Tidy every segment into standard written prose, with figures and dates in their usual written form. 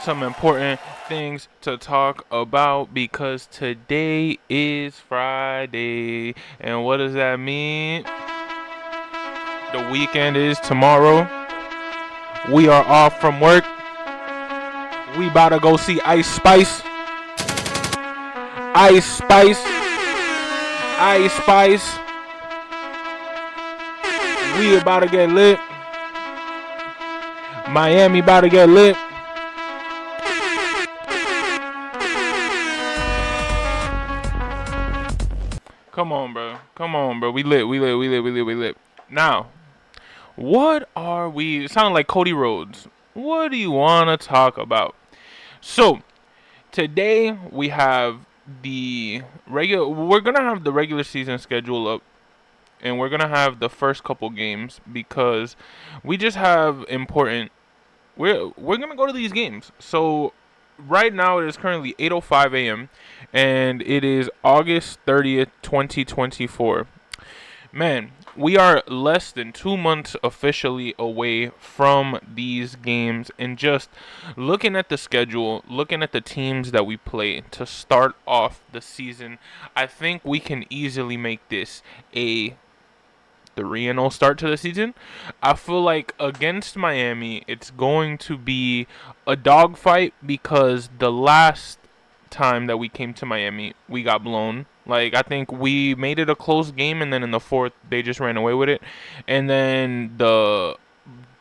some important things to talk about because today is Friday. And what does that mean? The weekend is tomorrow. We are off from work. We about to go see Ice Spice. Ice Spice. Ice Spice. We about to get lit. Miami about to get lit. Come on, bro. Come on, bro. We lit. We lit. We lit. We lit. We lit. Now, what are we? It sounded like Cody Rhodes. What do you want to talk about? So, today we have the regular. We're gonna have the regular season schedule up, and we're gonna have the first couple games because we just have important. We're gonna go to these games. So right now it is currently 8:05 a.m. and it is August 30th, 2024. Man, we are less than 2 months officially away from these games, and just looking at the schedule, looking at the teams that we play to start off the season, I think we can easily make this a 3-0 start to the season. I feel like against Miami, it's going to be a dogfight because the last time that we came to Miami, we got blown. Like, I think we made it a close game, and then in the fourth, they just ran away with it. And then the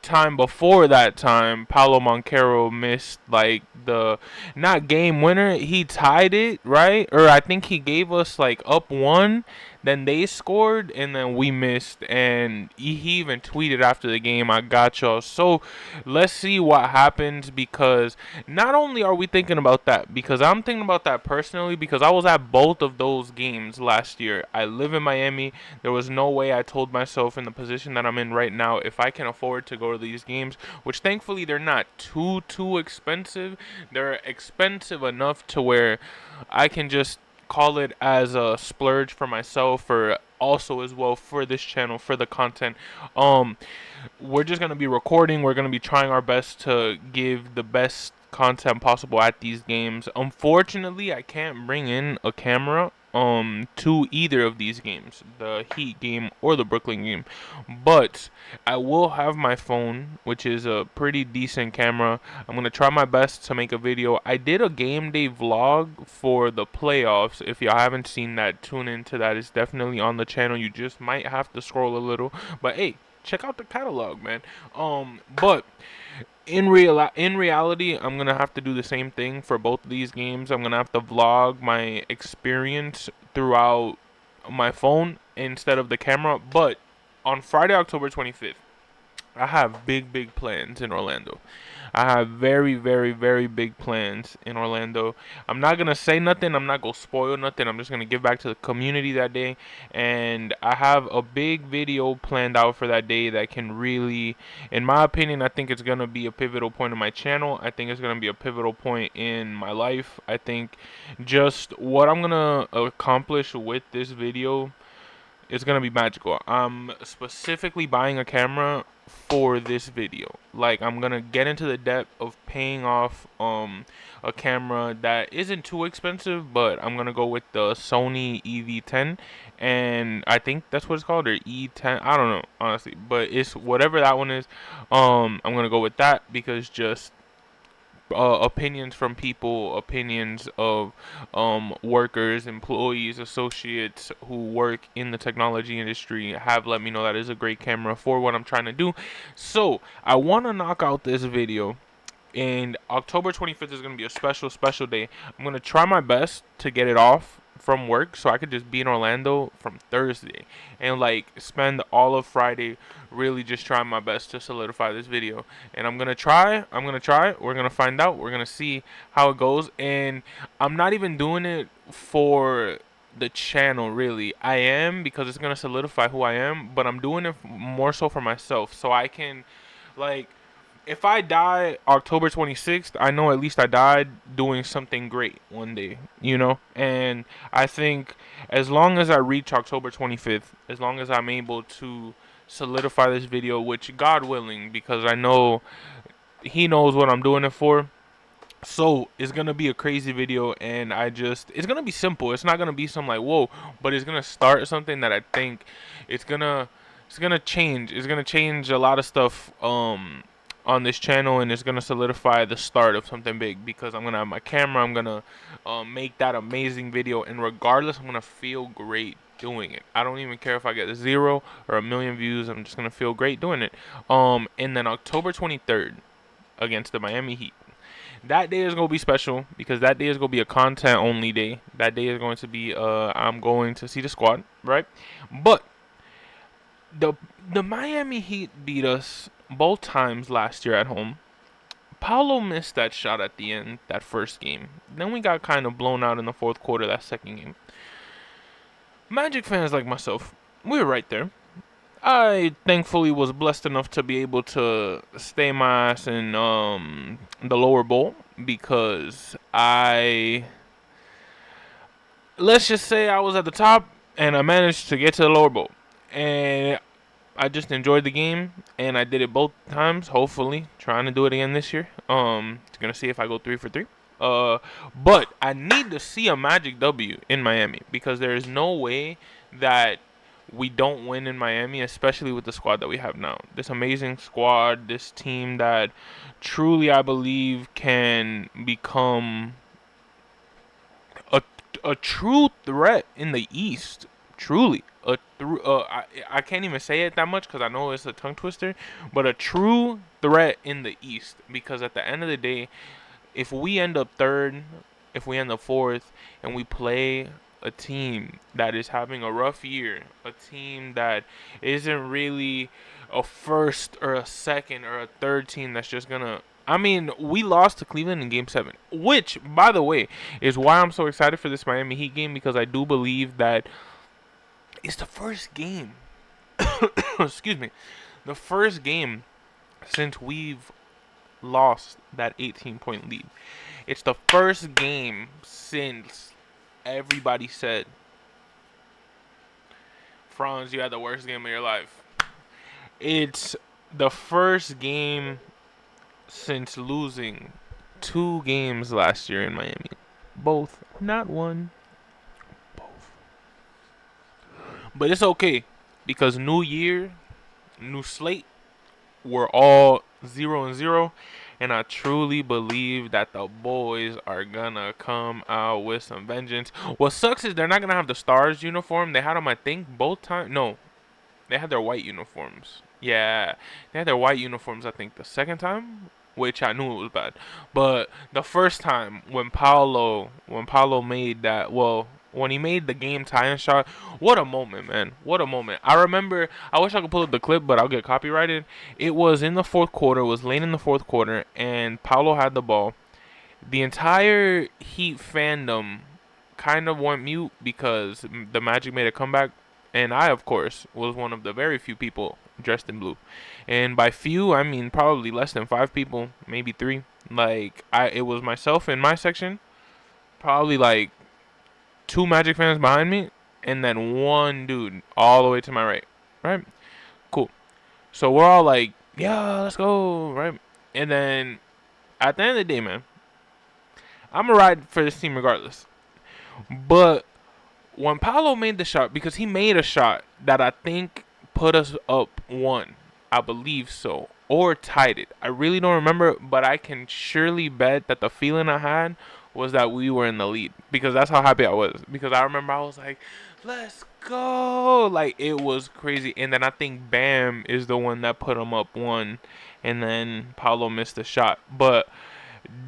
time before that time, Paulo Moncaro missed, like, the not game winner. He tied it, right? Or I think he gave us, like, up one. Then they scored, and then we missed. And he even tweeted after the game, "I got y'all." So let's see what happens, because not only are we thinking about that, because I'm thinking about that personally, because I was at both of those games last year. I live in Miami. There was no way I told myself in the position that I'm in right now, if I can afford to go to these games, which thankfully they're not too expensive. They're expensive enough to where I can just call it as a splurge for myself, or also as well for this channel, for the content. We're just going to be recording. We're going to be trying our best to give the best content possible at these games. Unfortunately, I can't bring in a camera to either of these games, the Heat game or the Brooklyn game, but I will have my phone, which is a pretty decent camera. I'm gonna try my best to make a video. I did a game day vlog for the playoffs. If y'all haven't seen that, tune into that. It's definitely on the channel. You just might have to scroll a little, but hey, check out the catalog, man. But in reality, I'm gonna have to do the same thing for both of these games. I'm gonna have to vlog my experience throughout my phone instead of the camera. But on Friday, October 25th, I have big plans in Orlando. I have very big plans in Orlando. I'm not gonna say nothing. I'm not gonna spoil nothing. I'm just gonna give back to the community that day, and I have a big video planned out for that day that can really, in my opinion, I think it's gonna be a pivotal point in my channel. I think it's gonna be a pivotal point in my life. I think just what I'm gonna accomplish with this video, it's gonna be magical. I'm specifically buying a camera for this video. Like, I'm gonna get into the depth of paying off a camera that isn't too expensive, but I'm gonna go with the Sony EV10, and I think that's what it's called, or E10. I don't know, honestly, but it's whatever that one is. I'm gonna go with that because just opinions from people, opinions of workers, employees, associates who work in the technology industry have let me know that is a great camera for what I'm trying to do. So I want to knock out this video, and October 25th is going to be a special day. I'm going to try my best to get it off from work so I could just be in Orlando from Thursday and like spend all of Friday really just trying my best to solidify this video. And I'm gonna try, we're gonna find out, we're gonna see how it goes. And I'm not even doing it for the channel, really. I am, because it's gonna solidify who I am, but I'm doing it more so for myself, so I can, like, if I die October 26th, I know at least I died doing something great one day, you know? And I think as long as I reach October 25th, as long as I'm able to solidify this video, which God willing, because I know He knows what I'm doing it for, So it's gonna be a crazy video, and it's gonna be simple. It's not gonna be some like whoa, but it's gonna start something that I think it's gonna it's gonna change. It's gonna change a lot of stuff on this channel, and it's gonna solidify the start of something big because I'm gonna have my camera. I'm gonna make that amazing video, and regardless, I'm gonna feel great doing it. I don't even care if I get 0 or 1 million views. I'm just gonna feel great doing it. And then October 23rd against the Miami Heat. That day is gonna be special because that day is gonna be a content only day. That day is going to be I'm going to see the squad, right? But the the Miami Heat beat us both times last year at home. Paulo missed that shot at the end, that first game. Then we got kind of blown out in the fourth quarter that second game. Magic fans like myself, we were right there. I thankfully was blessed enough to be able to stay my ass in the lower bowl because let's just say I was at the top and I managed to get to the lower bowl, and I just enjoyed the game and I did it both times. Hopefully, trying to do it again this year. Gonna see if I go 3 for 3. But I need to see a Magic W in Miami because there is no way that we don't win in Miami, especially with the squad that we have now. This amazing squad, this team that truly I believe can become a, a true threat in the East. Truly. I can't even say it that much because I know it's a tongue twister, but a true threat in the East. Because at the end of the day, if we end up third, if we end up fourth, and we play a team that is having a rough year, a team that isn't really a first or a second or a third team that's just gonna. I mean, we lost to Cleveland in Game 7, which, by the way, is why I'm so excited for this Miami Heat game because I do believe that it's the first game. Excuse me, the first game since we've lost that 18-point lead. It's the first game since everybody said, Franz, you had the worst game of your life. It's the first game since losing 2 games last year in Miami. Both, not one, both. But it's okay because new year, new slate, we're all 0-0, and I truly believe that the boys are gonna come out with some vengeance. What sucks is they're not gonna have the Stars uniform. They had them, I think, both times. No, they had their white uniforms. Yeah, they had their white uniforms, I think, the second time, which I knew it was bad. But the first time when Paulo made that, well, when he made the game tying shot, what a moment, man. What a moment. I remember, I wish I could pull up the clip, but I'll get copyrighted. It was in the fourth quarter, it was late in the fourth quarter, and Paulo had the ball. The entire Heat fandom kind of went mute because the Magic made a comeback. And I, of course, was one of the very few people dressed in blue. And by few, I mean probably less than 5 people, maybe 3. Like, it was myself in my section, probably like 2 Magic fans behind me, and then 1 dude all the way to my right. Right? Cool. So we're all like, yeah, let's go. Right? And then at the end of the day, man, I'm going to ride for this team regardless. But when Paulo made the shot, because he made a shot that I think put us up 1, I believe so, or tied it. I really don't remember, but I can surely bet that the feeling I had was that we were in the lead because that's how happy I was. Because I remember I was like, let's go. Like, it was crazy. And then I think Bam is the one that put him up 1, and then Paulo missed the shot. But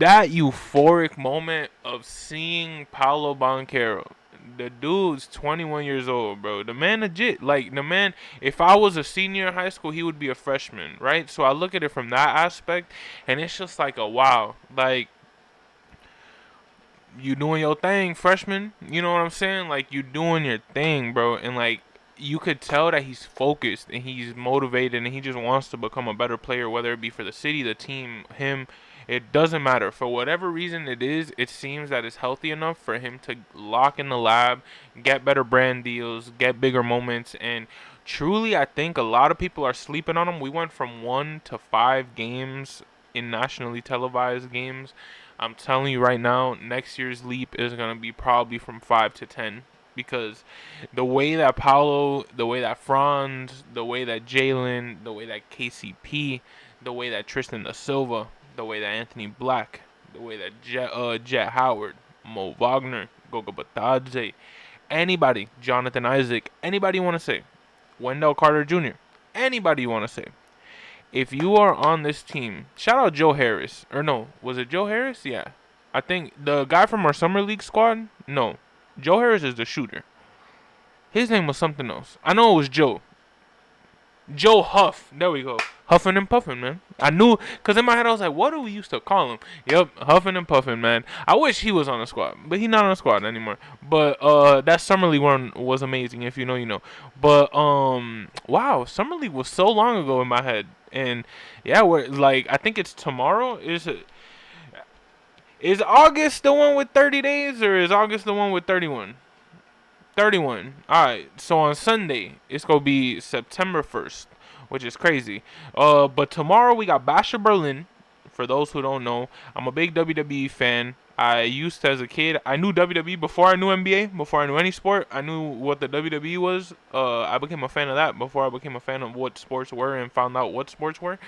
that euphoric moment of seeing Paulo Banchero, the dude's 21 years old, bro. The man legit. Like, the man, if I was a senior in high school, he would be a freshman, right? So I look at it from that aspect, and it's just like a wow. Like, you doing your thing, freshman. You know what I'm saying? Like, you doing your thing, bro. And, like, you could tell that he's focused and he's motivated and he just wants to become a better player, whether it be for the city, the team, him. It doesn't matter. For whatever reason it is, it seems that it's healthy enough for him to lock in the lab, get better brand deals, get bigger moments. And truly, I think a lot of people are sleeping on him. We went from 1 to 5 games in nationally televised games I'm telling you right now, next year's leap is going to be probably from 5 to 10. Because the way that Paolo, the way that Franz, the way that Jalen, the way that KCP, the way that Tristan da Silva, the way that Anthony Black, the way that Jet Howard, Mo Wagner, Goga Batadze, anybody, Jonathan Isaac, anybody you want to say, Wendell Carter Jr., anybody you want to say. If you are on this team, shout out Joe Harris. Or no, was it Joe Harris? Yeah. I think the guy from our Summer League squad? No. Joe Harris is the shooter. His name was something else. I know it was Joe. Joe Huff. There we go. Huffing and puffing, man. I knew, because in my head I was like, what do we used to call him? Yep, huffing and puffing, man. I wish he was on the squad, but he's not on the squad anymore. But that Summer League one was amazing. If you know, you know. But wow, Summer League was so long ago in my head. And yeah, we're like, I think it's tomorrow. Is August the one with 30 days, or is August the one with 31? 31. Alright, so on Sunday, it's going to be September 1st, which is crazy. But tomorrow we got Bash of Berlin. For those who don't know, I'm a big WWE fan. I used to, as a kid, I knew WWE before I knew NBA, before I knew any sport. I knew what the WWE was. I became a fan of that before I became a fan of what sports were and found out what sports were.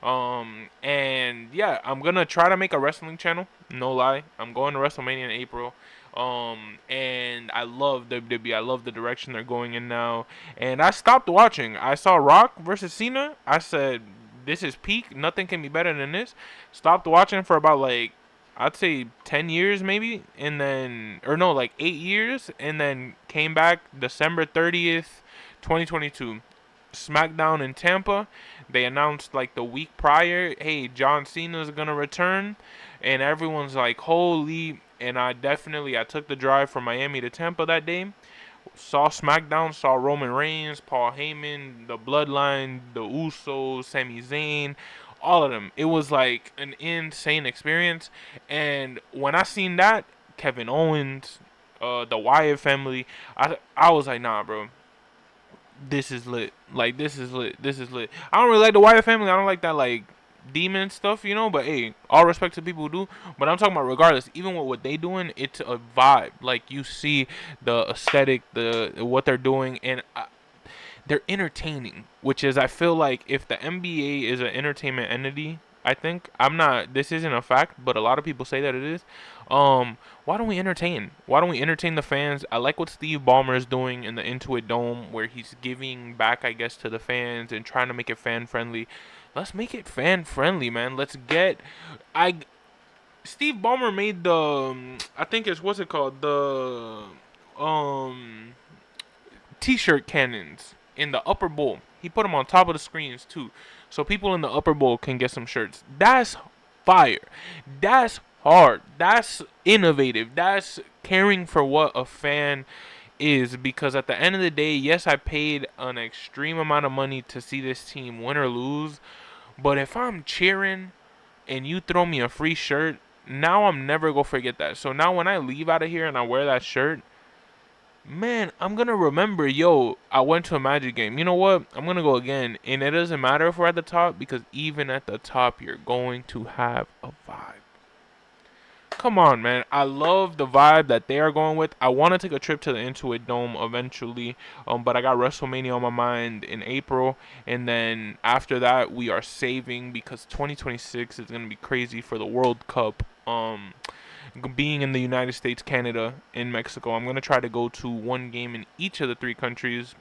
And yeah, I'm going to try to make a wrestling channel. No lie. I'm going to WrestleMania in April. And I love WWE. I love the direction they're going in now. And I stopped watching. I saw Rock versus Cena. I said, this is peak. Nothing can be better than this. Stopped watching for about like, I'd say 10 years maybe. And then, or no, like 8 years. And then came back December 30th, 2022. SmackDown in Tampa. They announced like the week prior, hey, John Cena's gonna return. And everyone's like, holy. And I took the drive from Miami to Tampa that day. Saw SmackDown, saw Roman Reigns, Paul Heyman, the Bloodline, the Usos, Sami Zayn, all of them. It was like an insane experience. And when I seen that, Kevin Owens, the Wyatt family, I was like, nah, bro. This is lit. Like, this is lit. This is lit. I don't really like the Wyatt family. I don't like that, like, demon stuff, you know, but hey, all respect to people who do. But I'm talking about regardless, even with what they doing, it's a vibe. Like, you see the aesthetic, the what they're doing, and they're entertaining, which is, I feel like if the NBA is an entertainment entity, I think, I'm not, this isn't a fact, but a lot of people say that it is. Why don't we entertain? Why don't we entertain the fans? I like what Steve Ballmer is doing in the Intuit Dome, where he's giving back, I guess, to the fans and trying to make it fan friendly. Let's make it fan friendly, man. Let's get, Steve Ballmer made the, I think it's, what's it called, the t-shirt cannons in the upper bowl. He put them on top of the screens too, so people in the upper bowl can get some shirts. That's fire. That's hard. That's innovative. That's caring for what a fan is, because at the end of the day, yes, I paid an extreme amount of money to see this team win or lose, but if I'm cheering and you throw me a free shirt, now I'm never gonna forget that. So now when I leave out of here and I wear that shirt, man, I'm gonna remember, yo, I went to a Magic game. You know what? I'm gonna go again. And it doesn't matter if we're at the top, because even at the top, you're going to have a vibe. Come on, man. I love the vibe that they are going with. I want to take a trip to the Intuit Dome eventually, but I got WrestleMania on my mind in April, and then after that, we are saving, because 2026 is going to be crazy for the World Cup. Being in the United States, Canada, and Mexico, I'm going to try to go to one game in each of the 3 countries.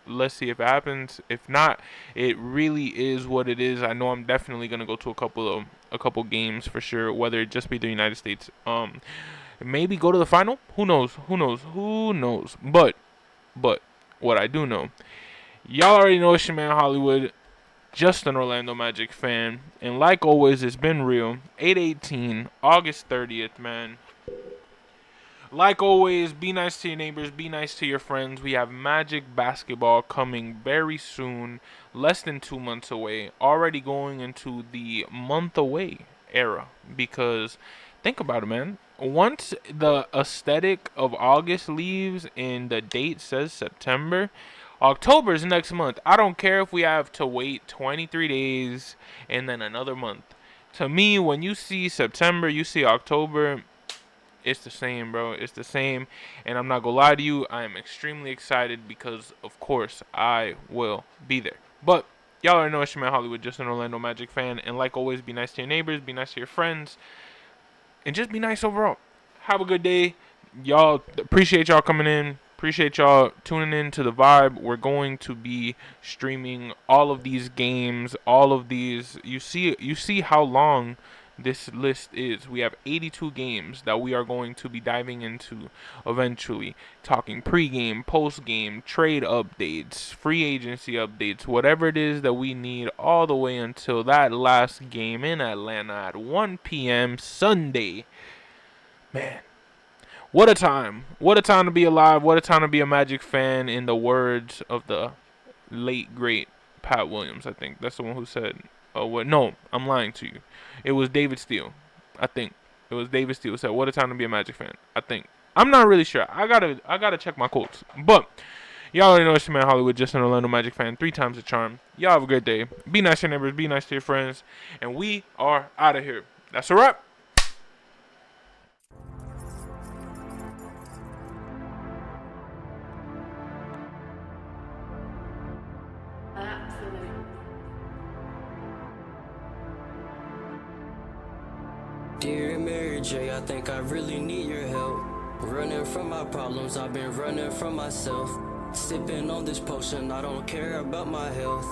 Let's see if it happens. If not, it really is what it is. I know I'm definitely gonna go to a couple games for sure, whether it just be the United States. Maybe go to the final. Who knows? Who knows? Who knows? But what I do know, y'all already know it's your man Hollywood, just an Orlando Magic fan, and like always, it's been real. 8/18, August 30th, man. Like always, be nice to your neighbors, be nice to your friends. We have Magic basketball coming very soon, less than 2 months away. Already going into the month away era, because think about it, man. Once the aesthetic of August leaves and the date says September, October is next month. I don't care if we have to wait 23 days and then another month. To me, when you see September, you see October, it's the same, bro. It's the same. And I'm not gonna lie to you, I am extremely excited because, of course, I will be there. But y'all already know it's your man Hollywood, just an Orlando Magic fan. And like always, be nice to your neighbors, be nice to your friends, and just be nice overall. Have a good day. Y'all, appreciate y'all coming in. Appreciate y'all tuning in to the vibe. We're going to be streaming all of these games, all of these. You see how long this list is. We have 82 games that we are going to be diving into eventually. Talking pregame, postgame, trade updates, free agency updates, whatever it is that we need, all the way until that last game in Atlanta at 1 p.m. Sunday. Man, what a time. What a time to be alive. What a time to be a Magic fan, in the words of the late, great Pat Williams, I think. That's the one who said, oh, what? No, I'm lying to you. It was David Steele, I think. It was David Steele who said, what a time to be a Magic fan, I think. I'm not really sure. I gotta check my quotes. But y'all already know it's your man Hollywood, just an Orlando Magic fan, 3 times the charm. Y'all have a great day. Be nice to your neighbors. Be nice to your friends. And we are out of here. That's a wrap. Dear Mary J, I think I really need your help. Running from my problems, I've been running from myself. Sipping on this potion, I don't care about my health.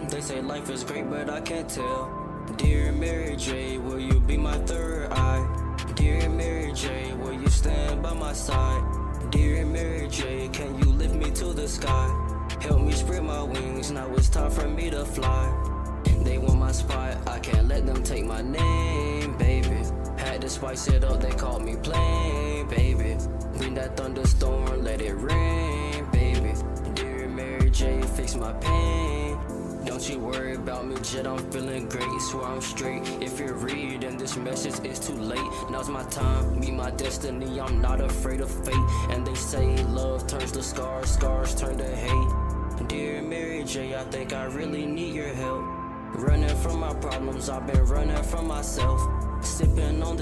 They say life is great, but I can't tell. Dear Mary J, will you be my third eye? Dear Mary J, will you stand by my side? Dear Mary J, can you lift me to the sky? Help me spread my wings, now it's time for me to fly. They want my spot, I can't let them take my name, baby. Had to spice it up, they called me plain, baby. Bring that thunderstorm, let it rain, baby. Dear Mary J, fix my pain. Don't you worry about me, Jet, I'm feeling great, swear I'm straight. If you're reading this message, it's too late. Now's my time, meet my destiny, I'm not afraid of fate. And they say love turns to scars, scars turn to hate. Dear Mary J, I think I really need your help. Running from my problems, I've been running from myself. Sipping on this